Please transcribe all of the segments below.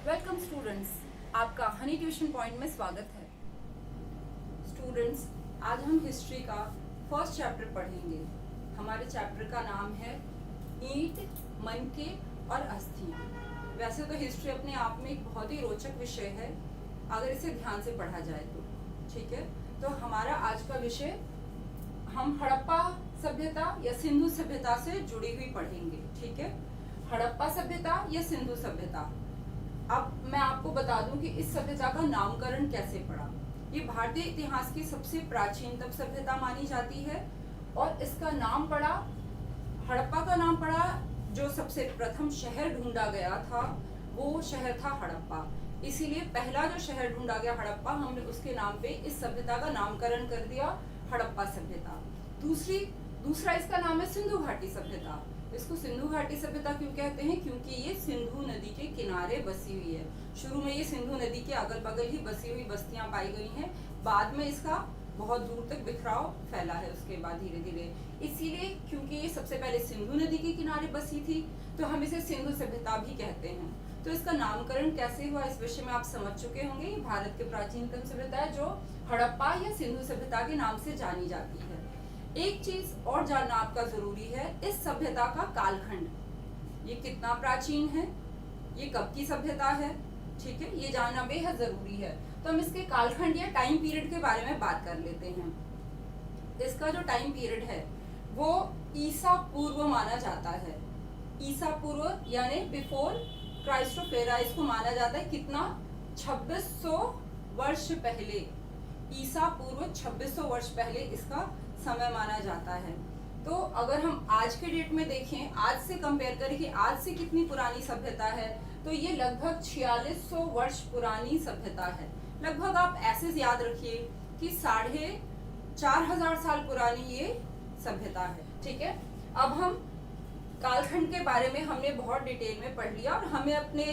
Welcome students, आपका Honey tuition point में स्वागत है। स्टूडेंट्स, आज हम हिस्ट्री का फर्स्ट चैप्टर पढ़ेंगे। हमारे चैप्टर का नाम है ईंट, मनके और अस्थियां। वैसे तो हिस्ट्री अपने आप में एक बहुत ही रोचक विषय है अगर इसे ध्यान से पढ़ा जाए तो। ठीक है, तो हमारा आज का विषय हम हड़प्पा सभ्यता या सिंधु सभ्यता से जुड़ी हुई पढ़ेंगे। ठीक है, हड़प्पा सभ्यता या सिंधु सभ्यता। अब मैं आपको बता दूं कि इस सभ्यता का नामकरण कैसे पड़ा। ये भारतीय इतिहास की सबसे प्राचीनतम सभ्यता मानी जाती है और इसका नाम पड़ा, हड़प्पा का नाम पड़ा, जो सबसे प्रथम शहर ढूंढा गया था वो शहर था हड़प्पा। इसीलिए पहला जो शहर ढूंढा गया हड़प्पा, हमने उसके नाम पे इस सभ्यता का नामकरण कर दिया हड़प्पा सभ्यता। दूसरा इसका नाम है सिंधु घाटी सभ्यता। इसको सिंधु घाटी सभ्यता क्यों कहते हैं? क्योंकि ये सिंधु नदी के किनारे बसी हुई है। शुरू में ये सिंधु नदी के अगल बगल ही बसी हुई बस्तियां पाई गई हैं, बाद में इसका बहुत दूर तक बिखराव फैला है उसके बाद धीरे धीरे। इसीलिए क्योंकि ये सबसे पहले सिंधु नदी के किनारे बसी थी तो हम इसे सिंधु सभ्यता भी कहते हैं। तो इसका नामकरण कैसे हुआ इस विषय में आप समझ चुके होंगे। ये भारत के प्राचीनतम सभ्यता है जो हड़प्पा या सिंधु सभ्यता के नाम से जानी जाती है। एक चीज और जानना आपका जरूरी है, इस सभ्यता का कालखंड, ये कितना प्राचीन है, ये कब की सभ्यता है। ठीक है, ये जानना बेहद जरूरी है। तो हम इसके कालखंड या टाइम पीरियड के बारे में बात कर लेते हैं। इसका जो टाइम पीरियड है वो ईसा पूर्व माना जाता है। ईसा पूर्व यानी बिफोर क्राइस्ट ऑफ एरा इसको माना जाता है। कितना? 2600 वर्ष पहले, ईसा पूर्व 2600 वर्ष पहले इसका समय माना जाता है। तो अगर हम आज के डेट में देखें, आज से कंपेयर करें कि आज से कितनी पुरानी सभ्यता है, तो ये लगभग 4600 वर्ष पुरानी सभ्यता है। लगभग आप ऐसे याद रखिए कि 4500 साल पुरानी ये सभ्यता है। ठीक है, अब हम कालखंड के बारे में हमने बहुत डिटेल में पढ़ लिया और हमें अपने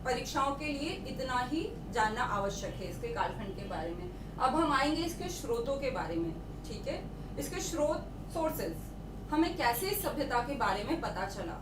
परीक्षाओं के लिए इतना ही जानना आवश्यक है इसके कालखंड के बारे में। अब हम आएंगे इसके स्रोतों के बारे में। ठीक है, इसके स्रोत, सोर्सेज, हमें कैसे इस सभ्यता के बारे में पता चला।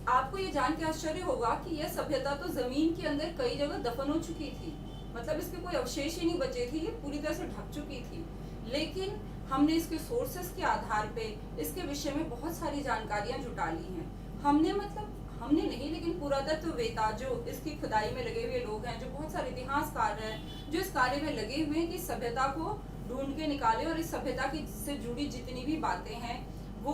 आपको ये जान के आश्चर्य होगा कि यह सभ्यता तो जमीन के अंदर कई जगह दफन हो चुकी थी, मतलब इसके कोई अवशेष ही नहीं बचे थे, ये पूरी तरह से ढक चुकी थी। लेकिन हमने इसके सोर्सेज के आधार पे इसके विषय में बहुत सारी जानकारियां जुटा ली हैं। हमने नहीं, लेकिन पुरातत्ववेता जो इसकी खुदाई में लगे हुए लोग हैं, जो बहुत सारे इतिहासकार हैं जो इस कार्य में लगे हुए हैं कि सभ्यता को ढूंढ के निकाले और इस सभ्यता की से जुड़ी जितनी भी बातें हैं वो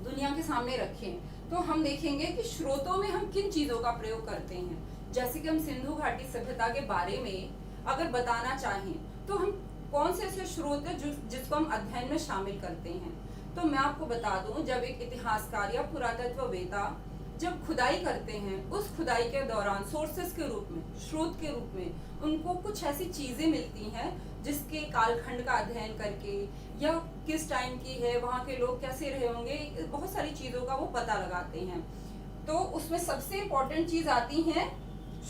दुनिया के सामने रखें। तो हम देखेंगे कि स्रोतों में हम किन चीजों का प्रयोग करते हैं। जैसे कि हम सिंधु घाटी सभ्यता के बारे में अगर बताना चाहें तो हम कौन से ऐसे स्रोत है जिसको हम अध्ययन में शामिल करते हैं। तो मैं आपको बता दूं, जब एक इतिहासकार या पुरातत्ववेता जब खुदाई करते हैं, उस खुदाई के दौरान सोर्सेस के रूप में, स्रोत के रूप में उनको कुछ ऐसी चीजें मिलती हैं जिसके कालखंड का अध्ययन करके या किस टाइम की है, वहाँ के लोग कैसे रहे होंगे, बहुत सारी चीजों का वो पता लगाते हैं। तो उसमें सबसे इम्पोर्टेंट चीज आती है,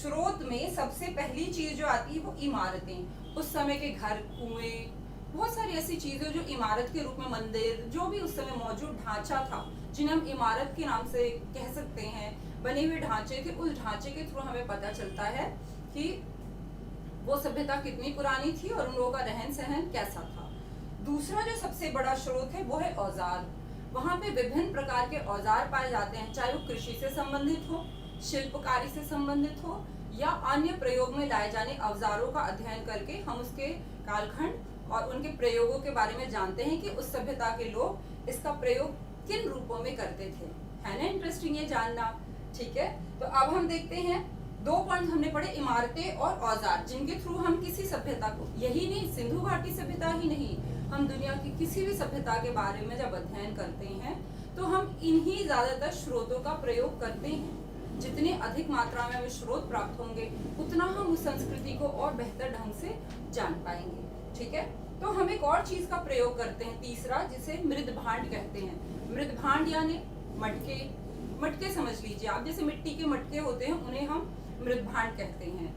स्रोत में सबसे पहली चीज जो आती है वो इमारतें। उस समय के घर, कुएं, बहुत सारी ऐसी चीजें जो इमारत के रूप में, मंदिर, जो भी उस समय मौजूद ढांचा था जिन्हें हम इमारत के नाम से कह सकते हैं, बने हुए ढांचे थे, उस ढांचे के थ्रू हमें पता चलता है कि वो सभ्यता कितनी पुरानी थी और उन लोगों का रहन सहन कैसा था। दूसरा जो सबसे बड़ा स्रोत है वो है औजार। वहां पे विभिन्न प्रकार के औजार पाए जाते हैं, चाहे वो कृषि से संबंधित हो, शिल्पकारी से संबंधित हो या अन्य प्रयोग में लाए जाने औजारों का अध्ययन करके हम उसके कालखंड और उनके प्रयोगों के बारे में जानते हैं कि उस सभ्यता के लोग इसका प्रयोग किन रूपों में करते थे। है ना इंटरेस्टिंग ये जानना। ठीक है, तो अब हम देखते हैं, 2 पॉइंट हमने पढ़े, इमारतें और औजार, जिनके थ्रू हम किसी सभ्यता को, यही नहीं सिंधु घाटी सभ्यता ही नहीं, हम दुनिया की किसी भी सभ्यता के बारे में जब अध्ययन करते हैं तो हम इन्हीं ज्यादातर स्रोतों का प्रयोग करते हैं। जितने अधिक मात्रा में हमें स्रोत प्राप्त होंगे उतना हम उस संस्कृति को और बेहतर ढंग से जान पाएंगे। ठीक है, तो हम एक और चीज का प्रयोग करते हैं, तीसरा, जिसे मृद भांड कहते हैं। मृद भांड यानी मटके समझ लीजिए आप, जैसे मिट्टी के मटके होते हैं उन्हें हम मृद भांड कहते हैं।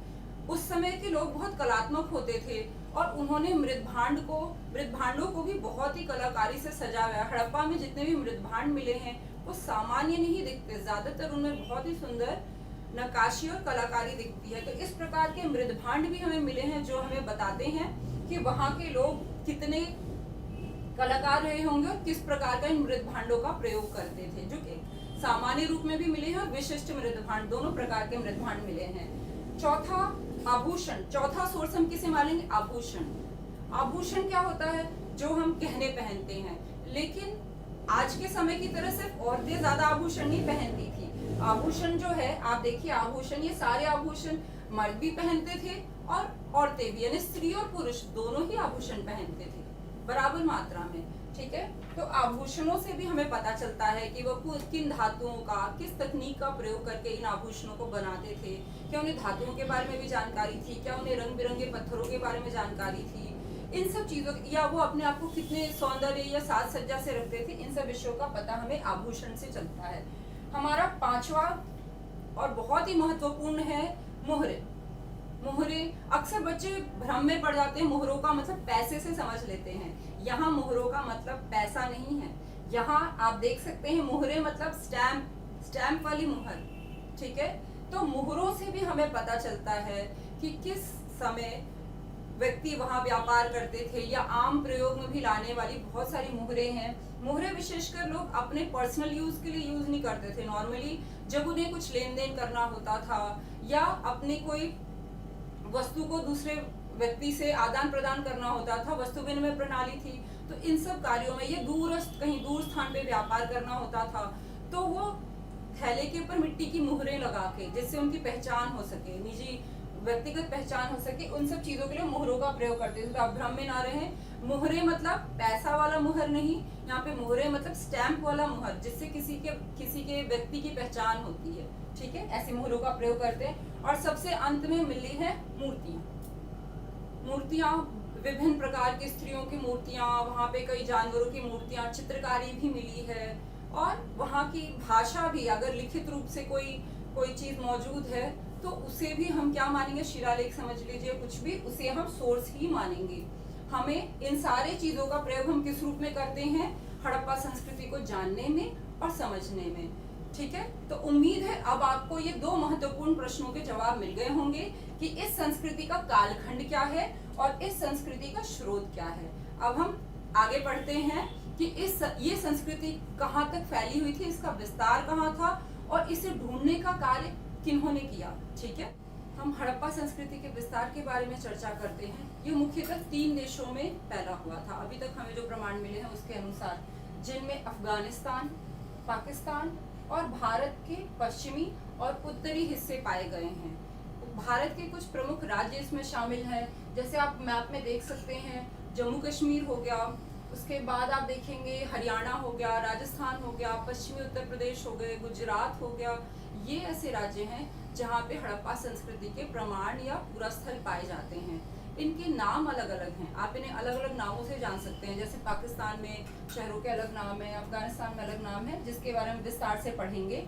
उस समय के लोग बहुत कलात्मक होते थे और उन्होंने मृद भांडों को भी बहुत ही कलाकारी से सजाया। हड़प्पा में जितने भी मृद भांड मिले हैं वो सामान्य नहीं दिखते, ज्यादातर उनमें बहुत ही सुंदर नक्काशी और कलाकारी दिखती है। तो इस प्रकार के मृदभांड भी हमें मिले हैं जो हमें बताते हैं कि वहाँ के लोग कितने कलाकार रहे होंगे और किस प्रकार का इन मृदभांडों का प्रयोग करते थे, जो कि सामान्य रूप में भी मिले हैं और विशिष्ट मृदभांड, दोनों प्रकार के मृदभांड मिले हैं। चौथा, आभूषण। चौथा सोर्स हम किसे मानेंगे? आभूषण। आभूषण क्या होता है? जो हम गहने पहनते हैं। लेकिन आज के समय की तरह सिर्फ औरतें ज्यादा आभूषण नहीं पहनती थी। आभूषण जो है, आप देखिए, आभूषण, ये सारे आभूषण मर्द भी पहनते थे और औरतें भी, यानी स्त्री और पुरुष दोनों ही आभूषण पहनते थे बराबर मात्रा में। ठीक है, तो आभूषणों से भी हमें पता चलता है कि वो किन धातुओं का, किस तकनीक का प्रयोग करके इन आभूषणों को बनाते थे। क्या उन्हें धातुओं के बारे में भी जानकारी थी? क्या उन्हें रंग बिरंगे पत्थरों के बारे में जानकारी थी? इन सब चीजों, या वो अपने आप को कितने सौंदर्य या साज सज्जा से रखते थे, इन सब विषयों का पता हमें आभूषण से चलता है। हमारा पांचवा और बहुत ही महत्वपूर्ण है मोहरे। मोहरे, अक्सर बच्चे भ्रम में पड़ जाते हैं, मोहरों का मतलब पैसे से समझ लेते हैं। यहाँ मोहरों का मतलब पैसा नहीं है। यहाँ आप देख सकते हैं मोहरे मतलब स्टैम्प, स्टैम्प वाली मोहर। ठीक है, तो मोहरों से भी हमें पता चलता है कि किस समय व्यक्ति वहां व्यापार करते थे, या आम प्रयोग में भी लाने वाली बहुत सारी मोहरे हैं। मोहरे विशेषकर लोग अपने पर्सनल यूज के लिए यूज नहीं करते थे। नॉर्मली जब उन्हें कुछ लेन देन करना होता था या अपने कोई वस्तु को दूसरे व्यक्ति से आदान प्रदान करना होता था, वस्तु विनिमय प्रणाली थी, तो इन सब कार्यों में, ये दूरस्थ कहीं दूर स्थान पे व्यापार करना होता था, तो वो थैले के ऊपर मिट्टी की मुहरें लगा के, जिससे उनकी पहचान हो सके, निजी व्यक्तिगत पहचान हो सके, उन सब चीजों के लिए मोहरों का प्रयोग करते थे। तो आप भ्रम में ना रहे, मोहरे मतलब पैसा वाला मोहर नहीं, यहाँ पे मोहरे मतलब स्टैंप वाला मोहर, जिससे किसी के व्यक्ति की पहचान होती है। ठीक है, ऐसे मोहरों का प्रयोग करते हैं। और सबसे अंत में मिली है मूर्तियां। मूर्तियां विभिन्न प्रकार की, स्त्रियों की मूर्तियां, वहाँ पे कई जानवरों की मूर्तियां, चित्रकारी भी मिली है। और वहाँ की भाषा भी, अगर लिखित रूप से कोई चीज मौजूद है तो उसे भी हम क्या मानेंगे? शिलालेख समझ लीजिए, कुछ भी, उसे हम सोर्स ही मानेंगे। हमें इन सारे चीजों का प्रयोग हम किस रूप में करते हैं? हड़प्पा संस्कृति को जानने में और समझने में। ठीक है, तो उम्मीद है अब आपको ये दो महत्वपूर्ण प्रश्नों के जवाब मिल गए होंगे कि इस संस्कृति का कालखंड क्या है और इस संस्कृति का स्रोत क्या है। अब हम आगे बढ़ते हैं कि ये संस्कृति कहाँ तक फैली हुई थी, इसका विस्तार कहाँ था और इसे ढूंढने का कार्य किन्होंने किया। ठीक है, हम हड़प्पा संस्कृति के विस्तार के बारे में चर्चा करते हैं। ये मुख्यतः 3 देशों में फैला हुआ था, अभी तक हमें जो प्रमाण मिले हैं उसके अनुसार, जिनमें अफगानिस्तान, पाकिस्तान और भारत के पश्चिमी और उत्तरी हिस्से पाए गए हैं। भारत के कुछ प्रमुख राज्य इसमें शामिल हैं, जैसे आप मैप में देख सकते हैं, जम्मू कश्मीर हो गया, उसके बाद आप देखेंगे हरियाणा हो गया, राजस्थान हो गया, पश्चिमी उत्तर प्रदेश हो गए, गुजरात हो गया। ये ऐसे राज्य हैं जहाँ पे हड़प्पा संस्कृति के प्रमाण या पूरा स्थल पाए जाते हैं। इनके नाम अलग अलग हैं, आप इन्हें अलग अलग नामों से जान सकते हैं। जैसे पाकिस्तान में शहरों के अलग नाम है, अफगानिस्तान में अलग नाम है, जिसके बारे में विस्तार से पढ़ेंगे।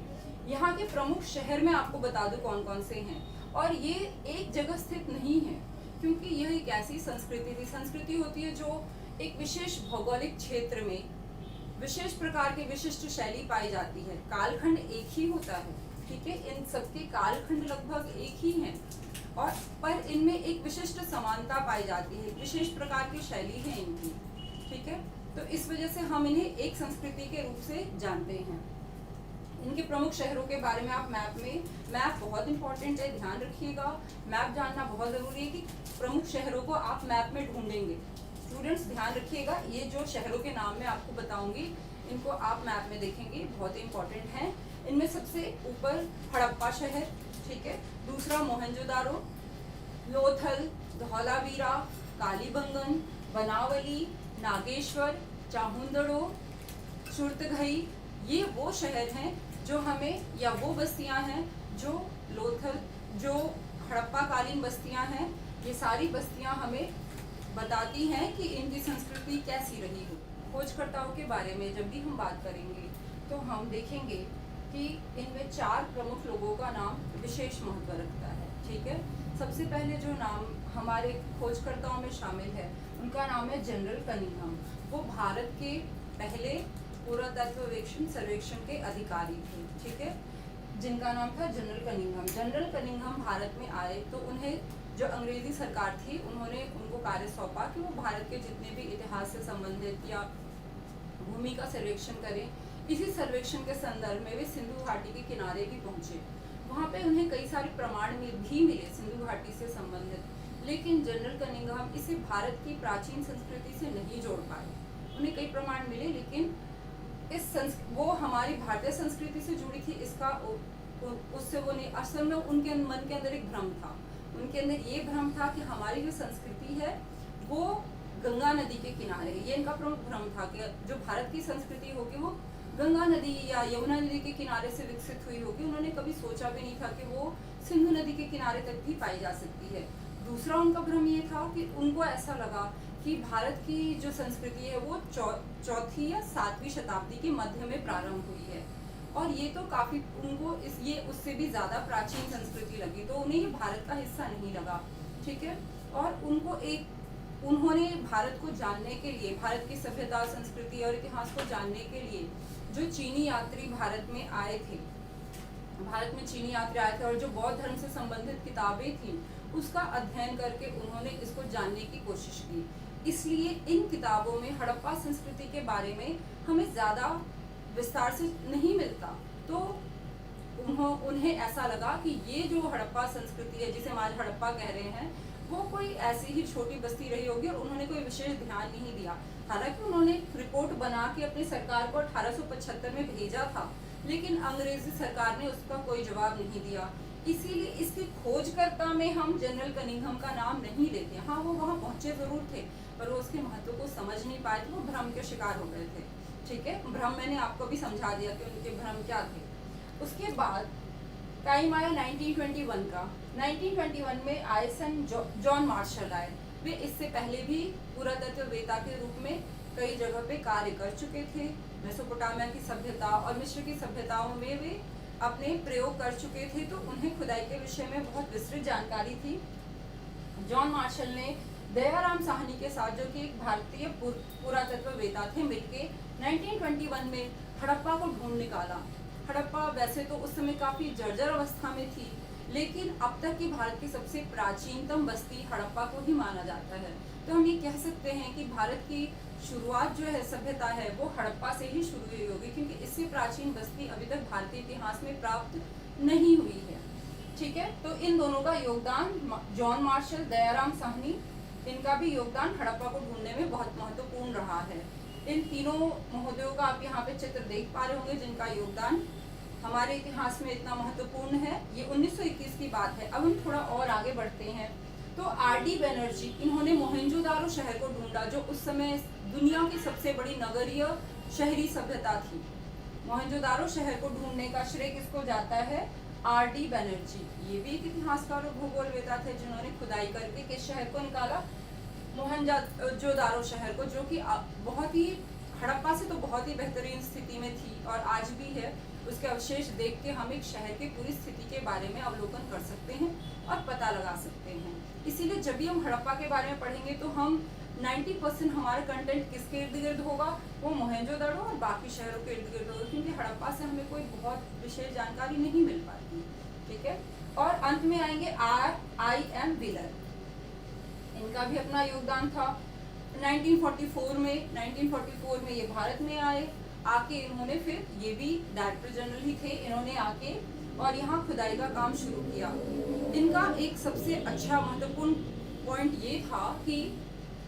यहाँ के प्रमुख शहर में आपको बता दूं कौन कौन से हैं। और ये एक जगह स्थित नहीं है, क्योंकि यह एक ऐसी संस्कृति होती है जो एक विशेष भौगोलिक क्षेत्र में विशेष प्रकार की विशिष्ट शैली पाई जाती है। कालखंड एक ही होता है, ठीक है, इन सबके कालखंड लगभग एक ही हैं, और पर इनमें एक विशिष्ट समानता पाई जाती है, विशेष प्रकार की शैली है इनकी। ठीक है, तो इस वजह से हम इन्हें एक संस्कृति के रूप से जानते हैं। इनके प्रमुख शहरों के बारे में आप मैप बहुत इंपॉर्टेंट है, ध्यान रखिएगा। मैप जानना बहुत जरूरी है कि प्रमुख शहरों को आप मैप में ढूंढेंगे। स्टूडेंट्स ध्यान रखिएगा, ये जो शहरों के नाम मैं आपको बताऊंगी, इनको आप मैप में देखेंगे, बहुत ही इंपॉर्टेंट हैं। इनमें सबसे ऊपर हड़प्पा शहर, ठीक है, दूसरा मोहनजोदारो, लोथल, धौलावीरा, कालीबंगन, बनावली, नागेश्वर, चामुंडड़ो, चुर्तघई, ये वो शहर हैं जो हमें, या वो बस्तियां हैं जो लोथल, जो हड़प्पा कालीन बस्तियां हैं, ये सारी बस्तियां हमें बताती हैं कि इनकी संस्कृति कैसी रही हो। खोजकर्ताओं के बारे में जब भी हम बात करेंगे तो हम देखेंगे कि इनमें 4 प्रमुख लोगों का नाम विशेष महत्व रखता है। ठीक है, सबसे पहले जो नाम हमारे खोजकर्ताओं में शामिल है उनका नाम है जनरल कनिंघम। वो भारत के पहले पुरातत्व सर्वेक्षण के अधिकारी थे। ठीक है, जिनका नाम था general Cunningham. General Cunningham Bharat में आए तो उन्हें जो अंग्रेजी सरकार थी उन्होंने उनको कार्य सौंपा कि वो भारत के जितने भी इतिहास से संबंधित या भूमि का सर्वेक्षण करें। इसी सर्वेक्षण के संदर्भ में वे सिंधु घाटी के किनारे भी पहुंचे। वहाँ पे उन्हें कई सारे प्रमाण भी मिले सिंधु घाटी से संबंधित, लेकिन जनरल कनिंघम इसे भारत की प्राचीन संस्कृति से नहीं जोड़ पाए। उन्हें कई प्रमाण मिले लेकिन वो हमारी भारतीय संस्कृति से जुड़ी थी, इसका उससे वो नहीं। असल में उनके मन के अंदर एक भ्रम था, उनके अंदर ये भ्रम था कि हमारी जो संस्कृति है वो गंगा नदी के किनारे है। ये इनका प्रमुख भ्रम था कि जो भारत की संस्कृति होगी वो गंगा नदी या यमुना नदी के किनारे से विकसित हुई होगी। उन्होंने कभी सोचा भी नहीं था कि वो सिंधु नदी के किनारे तक भी पाई जा सकती है। दूसरा उनका भ्रम ये था कि उनको ऐसा लगा कि भारत की जो संस्कृति है वो चौथी या 7वीं शताब्दी के मध्य में प्रारंभ हुई है, और ये तो काफी उनको ये उससे भी ज्यादा प्राचीन संस्कृति लगी, तो उन्हें ये भारत का हिस्सा नहीं लगा। ठीक है, और उन्होंने भारत को जानने के लिए, भारत की सभ्यता, संस्कृति और इतिहास को जानने के लिए जो चीनी यात्री भारत में आए थे, और जो बौद्ध धर्म से संबंधित किताबें थी उसका अध्ययन करके उन्होंने इसको जानने की कोशिश की। इसलिए इन किताबों में हड़प्पा संस्कृति के बारे में हमें ज्यादा विस्तार से नहीं मिलता, तो उन्हें ऐसा लगा कि ये जो हड़प्पा संस्कृति है, जिसे हम आज हड़प्पा कह रहे हैं, वो कोई ऐसी ही छोटी बस्ती रही होगी और उन्होंने कोई विशेष ध्यान नहीं दिया। हालांकि उन्होंने रिपोर्ट बना के अपनी सरकार को 1875 में भेजा था, लेकिन अंग्रेजी सरकार ने उसका कोई जवाब नहीं दिया। इसीलिए इसकी खोजकर्ता में हम जनरल कनिंघम का नाम नहीं लेते। हाँ, वो वहाँ पहुंचे जरूर थे, पर वो उसके महत्व को समझ नहीं पाए थे, वो भ्रम के शिकार हो गए थे। ठीक है, भ्रम मैंने आपको भी समझा दिया कि उनके भ्रम क्या थे। उसके बाद टाइम आया 1921 का। 1921 में आईएसएन जॉन मार्शल आए। वे इससे पहले भी पुरातत्ववेत्ता के रूप में कई जगह पे कार्य कर चुके थे। मेसोपोटामिया की सभ्यता और मिस्र की सभ्यताओं में वे अपने प्रयोग कर चुके थे, तो उन्हें खुदाई के विषय में बहुत विस्तृत जानकारी थी। जॉन मार्शल ने दयाराम साहनी के साथ, जो कि एक भारतीय पुरातत्ववेत्ता थे, मिलके 1921 में हड़प्पा को ढूंढ निकाला। हड़प्पा वैसे तो उस समय काफी जर्जर अवस्था में थी, लेकिन अब तक की भारत की सबसे प्राचीनतम बस्ती हड़प्पा को ही माना जाता है। तो हम ये कह सकते हैं कि भारत की शुरुआत जो है, सभ्यता है, वो हड़प्पा से ही शुरू हुई होगी, क्योंकि इससे प्राचीन बस्ती अभी तक भारतीय इतिहास में प्राप्त नहीं हुई है। ठीक है, तो इन दोनों का योगदान, जॉन मार्शल, दयाराम साहनी, इनका भी योगदान हड़प्पा को ढूंढने में बहुत महत्वपूर्ण रहा है। इन तीनों महोदयों का आप यहाँ पे चित्र देख पा रहे होंगे, जिनका योगदान हमारे इतिहास में इतना महत्वपूर्ण है। ये 1921 की बात है। अब हम थोड़ा और आगे बढ़ते हैं। तो आरडी बनर्जी, इन्होंने मोहनजोदारो शहर को ढूंढा, जो उस समय दुनिया की सबसे बड़ी नगरीय शहरी सभ्यता थी। मोहनजोदारो शहर को ढूंढने का श्रेय किसको जाता है? आरडी बनर्जी। ये भी एक इतिहासकार और भूगोलवेत्ता थे, जिन्होंने खुदाई करके किस शहर को निकाला? मोहनजोदारो शहर को, जो कि बहुत ही हड़प्पा से तो बहुत ही बेहतरीन स्थिति में थी और आज भी है। उसके अवशेष देख के हम एक शहर की पूरी स्थिति के बारे में अवलोकन कर सकते हैं और पता लगा सकते हैं। इसीलिए जब भी हम हड़प्पा के बारे में पढ़ेंगे तो हम 90% हमारा कंटेंट किसके इर्द गिर्द होगा? वो मोहनजोदारो और बाकी शहरों के इर्द गिर्द होगा, क्योंकि हड़प्पा से हमें कोई बहुत विशेष जानकारी नहीं मिल पाती। ठीक है, और अंत में आएंगे RIM व्हीलर। इनका भी अपना योगदान था। 1944 में ये भारत में आए। आके इन्होंने, फिर ये भी डायरेक्टर जनरल ही थे, इन्होंने आके और यहाँ खुदाई का काम शुरू किया। इनका एक सबसे अच्छा महत्वपूर्ण पॉइंट ये था कि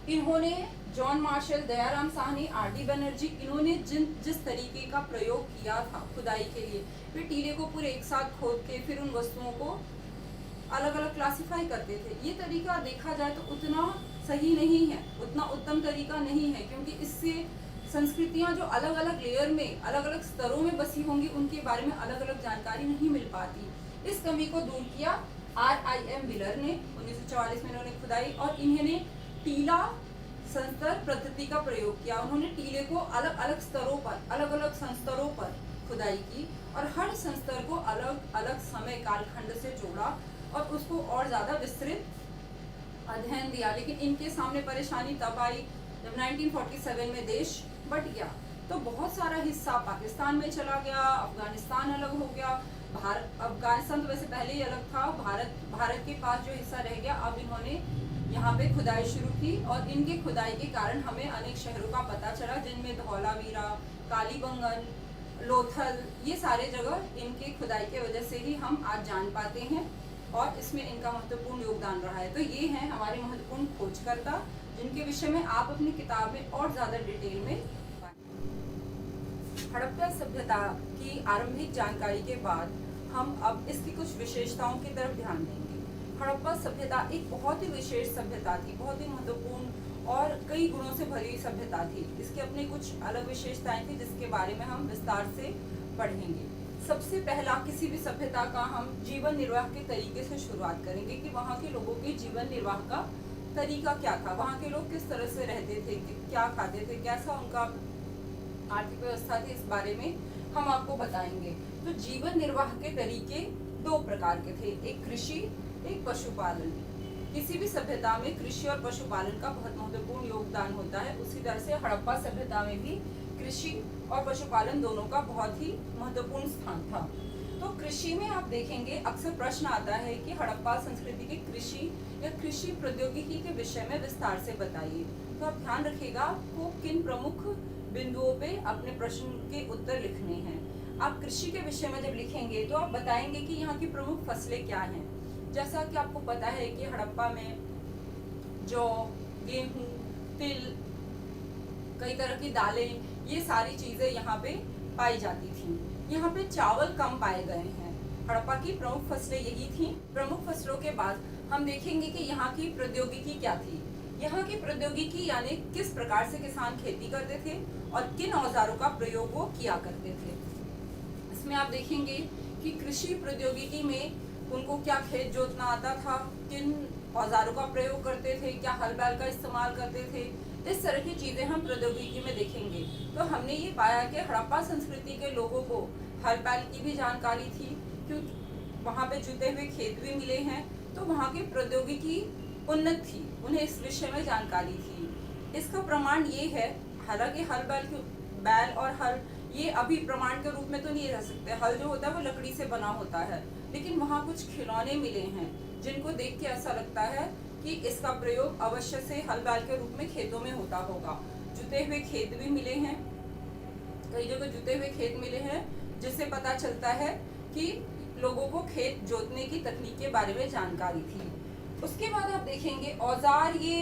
इन्होंने, John Marshall, Dayaram Sahni, RD Banerjee, इन्होंने जिस तरीके का प्रयोग किया था खुदाई के लिए, वे टीले को पूरे एक साथ खोद के फिर उन वस्तुओं को अलग अलग क्लासिफाई करते थे। ये तरीका देखा जाए तो उतना सही नहीं है, उतना उत्तम तरीका नहीं है, क्योंकि इससे संस्कृतियां जो अलग अलग लेयर में, अलग अलग स्तरों में बसी होंगी, उनके बारे में अलग अलग जानकारी नहीं मिल पाती। इस कमी को दूर किया RIM व्हीलर ने। 1944 में इन्होंने खुदाई और इन्होंने टीला संस्तर पद्धति का प्रयोग किया। उन्होंने टीले को अलग अलग स्तरों पर, अलग अलग संस्तरों पर खुदाई की और हर संस्तर को अलग अलग समय कालखंड से जोड़ा और उसको और ज्यादा विस्तृत अध्ययन दिया। लेकिन इनके सामने परेशानी तब आई जब 1947 में देश बट गया, तो बहुत सारा हिस्सा पाकिस्तान में चला गया, अफगानिस्तान अलग हो गया, भारत, अफगानिस्तान तो वैसे पहले ही अलग था, भारत के पास जो हिस्सा रह गया, अब इन्होंने यहाँ पे खुदाई शुरू की और इनकी खुदाई के कारण हमें अनेक शहरों का पता चला, जिनमें धौलावीरा, कालीबंगन, लोथल, ये सारे जगह इनके खुदाई के वजह से ही हम आज जान पाते हैं और इसमें इनका महत्वपूर्ण योगदान रहा है। तो ये हैं हमारे महत्वपूर्ण खोजकर्ता, जिनके विषय में आप अपनी किताब में और ज़्यादा डिटेल में। हड़प्पा सभ्यता की आरंभिक जानकारी के बाद हम अब इसकी कुछ विशेषताओं की तरफ ध्यान देंगे। हड़प्पा सभ्यता एक बहुत ही विशेष सभ्यता थी, बहुत ही महत्वपूर्ण और कई गुणों से भरी सभ्यता थी। इसके अपने कुछ अलग विशेषताएं थी, जिसके बारे में हम विस्तार से पढ़ेंगे। सबसे पहला, किसी भी सभ्यता का हम जीवन निर्वाह के तरीके से शुरुआत करेंगे कि वहाँ के लोगों के जीवन निर्वाह का तरीका क्या था, वहाँ के लोग किस तरह से रहते थे, क्या खाते थे, कैसा उनका आर्थिक व्यवस्था थी, इस बारे में हम आपको बताएंगे। तो जीवन निर्वाह के तरीके दो प्रकार के थे, एक कृषि, एक पशुपालन। किसी भी सभ्यता में कृषि और पशुपालन का बहुत महत्वपूर्ण योगदान होता है। उसी तरह से हड़प्पा सभ्यता में भी कृषि और पशुपालन दोनों का बहुत ही महत्वपूर्ण स्थान था। तो कृषि में आप देखेंगे अक्सर प्रश्न आता है कि हड़प्पा संस्कृति की कृषि या कृषि प्रौद्योगिकी के विषय में विस्तार से बताइए। तो आप ध्यान रखिएगा, आपको किन प्रमुख बिंदुओं पे अपने प्रश्न के उत्तर लिखने हैं। आप कृषि के विषय में जब लिखेंगे तो आप बताएंगे कि यहाँ की प्रमुख फसलें क्या हैं। जैसा कि आपको पता है कि हड़प्पा में जौ, गेहूं, तिल, कई तरह की दालें, ये सारी चीजें यहाँ पे पाई जाती थी। यहाँ पे चावल कम पाए गए हैं। हड़प्पा की प्रमुख फसलें यही थी। प्रमुख फसलों के बाद हम देखेंगे कि यहाँ की प्रौद्योगिकी क्या थी। यहाँ की प्रौद्योगिकी यानी किस प्रकार से किसान खेती करते थे और किन औजारों का प्रयोग वो किया करते थे। इसमें आप देखेंगे कि कृषि प्रौद्योगिकी में उनको क्या खेत जोतना आता था, किन औजारों का प्रयोग करते थे, क्या हल बैल का इस्तेमाल करते थे, इस तरह की चीजें हम प्रौद्योगिकी में देखेंगे। तो हमने ये पाया कि हड़प्पा संस्कृति के लोगों को हल बैल की भी जानकारी थी, क्योंकि वहाँ पे जुते हुए खेत भी मिले हैं, तो वहाँ की प्रौद्योगिकी उन्नत थी, उन्हें इस विषय में जानकारी थी। इसका प्रमाण ये है, हालांकि हल बैल और हल ये अभी प्रमाण के रूप में तो नहीं रह सकते, हल जो होता है वो लकड़ी से बना होता है, लेकिन वहाँ कुछ खिलौने मिले हैं जिनको देख के ऐसा लगता है कि इसका प्रयोग अवश्य से हल बैल के रूप में खेतों में होता होगा। जुते हुए खेत भी मिले हैं, कई जगह जुते हुए खेत मिले हैं, जिससे पता चलता है कि लोगों को खेत जोतने की तकनीक के बारे में जानकारी थी। उसके बाद आप देखेंगे औजार, ये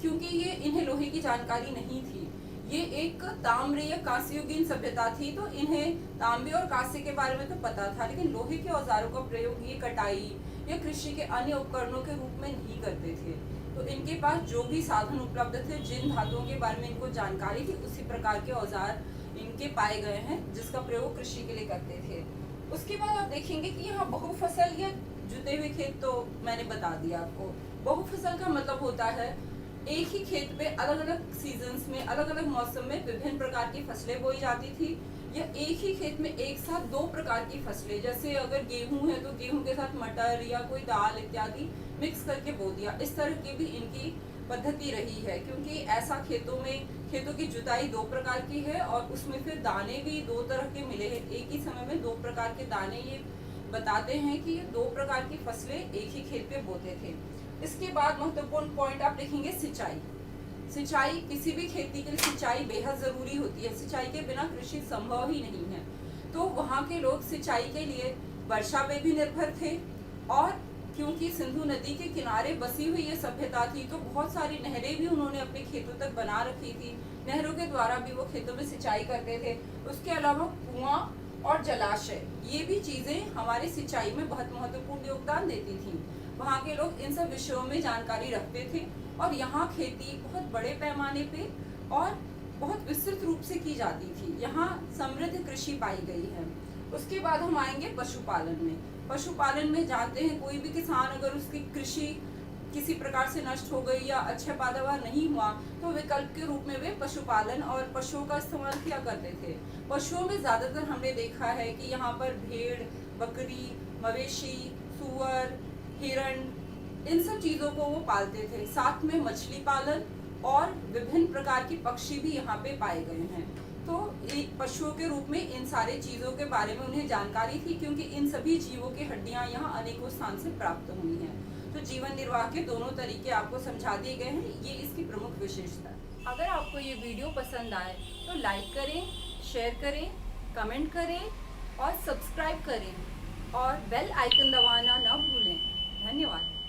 क्योंकि ये इन्हें लोहे की जानकारी नहीं थी, ये एक ताम्र या कांस्ययुगीन सभ्यता थी, तो इन्हें तांबे और कांस्य के बारे में तो पता था, लेकिन लोहे के औजारों का प्रयोग ये कटाई या कृषि के अन्य उपकरणों के रूप में नहीं करते थे। तो इनके पास जो भी साधन उपलब्ध थे, जिन धातुओं के बारे में इनको जानकारी थी, उसी प्रकार के औजार इनके पाए गए हैं जिसका प्रयोग कृषि के लिए करते थे। उसके बाद आप देखेंगे कि यहाँ बहुफसल या जुते हुए खेत, तो मैंने बता दिया आपको। बहुफसल का मतलब होता है एक ही खेत पे अलग अलग सीजन्स में, अलग अलग मौसम में विभिन्न प्रकार की फसलें बोई जाती थी, या एक ही खेत में एक साथ दो प्रकार की फसलें, जैसे अगर गेहूं है तो गेहूं के साथ मटर या कोई दाल इत्यादि मिक्स करके बो दिया। इस तरह की भी इनकी पद्धति रही है, क्योंकि ऐसा खेतों की जुताई दो प्रकार की है और उसमें फिर दाने भी दो तरह के मिले हैं। एक ही समय में दो प्रकार के दाने, ये बताते हैं कि ये दो प्रकार की फसलें एक ही खेत पे बोते थे। इसके बाद महत्वपूर्ण पॉइंट आप देखेंगे सिंचाई। किसी भी खेती के लिए सिंचाई बेहद जरूरी होती है। सिंचाई के बिना कृषि संभव ही नहीं है। तो वहाँ के लोग सिंचाई के लिए वर्षा पे भी निर्भर थे, और क्योंकि सिंधु नदी के किनारे बसी हुई ये सभ्यता थी, तो बहुत सारी नहरें भी उन्होंने अपने खेतों तक बना रखी थी। नहरों के द्वारा भी वो खेतों में सिंचाई करते थे। उसके अलावा कुआं और जलाशय, ये भी चीजें हमारी सिंचाई में बहुत महत्वपूर्ण योगदान देती थी। वहाँ के लोग इन सब विषयों में जानकारी रखते थे, और यहाँ खेती बहुत बड़े पैमाने पे और बहुत विस्तृत रूप से की जाती थी। यहाँ समृद्ध कृषि पाई गई है। उसके बाद हम आएंगे पशुपालन में। पशुपालन में जानते हैं, कोई भी किसान अगर उसकी कृषि किसी प्रकार से नष्ट हो गई या अच्छा पैदावार नहीं हुआ, तो विकल्प के रूप में वे पशुपालन और पशुओं का इस्तेमाल किया करते थे। पशुओं में ज्यादातर हमने देखा है कि यहाँ पर भेड़, बकरी, मवेशी, सुअर, हिरण, इन सब चीजों को वो पालते थे। साथ में मछली पालन और विभिन्न प्रकार की पक्षी भी यहाँ पे पाए गए हैं। तो पशुओं के रूप में इन सारे चीज़ों के बारे में उन्हें जानकारी थी, क्योंकि इन सभी जीवों की हड्डियां यहाँ अनेकों स्थान से प्राप्त हुई हैं। तो जीवन निर्वाह के दोनों तरीके आपको समझा दिए गए हैं, ये इसकी प्रमुख विशेषता है। अगर आपको ये वीडियो पसंद आए तो लाइक करें, शेयर करें, कमेंट करें और सब्सक्राइब करें और बेल आइकन दबाना न भूलें। धन्यवाद।